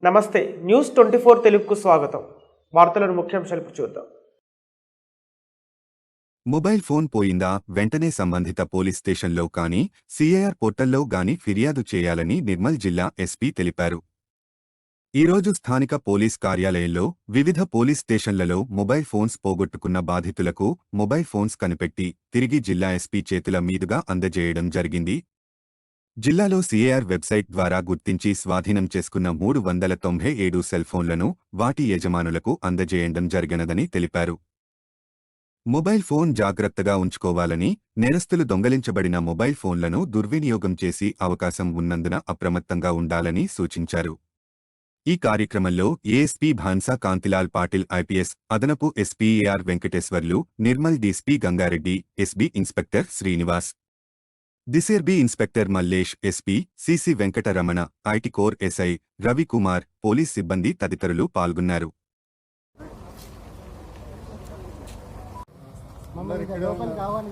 నమస్తే న్యూస్ 24 తెలుగుకు స్వాగతం. వార్తలను ముఖ్యాంశాలు చూద్దాం. మొబైల్ ఫోన్ పోయిందా వెంటనే సంబంధిత పోలీస్ స్టేషన్లో కానీ సిఐఆర్ పోర్టల్లో గాని ఫిర్యాదు చేయాలని నిర్మల్ జిల్లా ఎస్పీ తెలిపారు. ఈరోజు స్థానిక పోలీస్ కార్యాలయంలో వివిధ పోలీస్ స్టేషన్లలో మొబైల్ ఫోన్స్ పోగొట్టుకున్న బాధితులకు మొబైల్ ఫోన్స్ కనిపెట్టి తిరిగి జిల్లా ఎస్పీ చేతుల మీదుగా అందజేయడం జరిగింది. జిల్లాలో సిఐఆర్ వెబ్సైట్ ద్వారా గుర్తించి స్వాధీనం చేసుకున్న 397 సెల్ ఫోన్లను వాటి యజమానులకు అందజేయడం జరిగినదని తెలిపారు. మొబైల్ ఫోన్ జాగ్రత్తగా ఉంచుకోవాలని, నేరస్తులు దొంగలించబడిన మొబైల్ ఫోన్లను దుర్వినియోగం చేసి అవకాశం ఉన్నందున అప్రమత్తంగా ఉండాలని సూచించారు. ఈ కార్యక్రమంలో ఏఎస్పీ భాన్సా కాంతిలాల్ పాటిల్ ఐపీఎస్, అదనపు SP AR Venkateswarlu, Nirmal DSP Ganga Reddy, SB inspector Srinivas, DCRB inspector Mallesh, SP CC Venkataramana, IT core SI Ravikumar, police సిబ్బంది తదితరులు పాల్గొన్నారు. లోపల కావాలి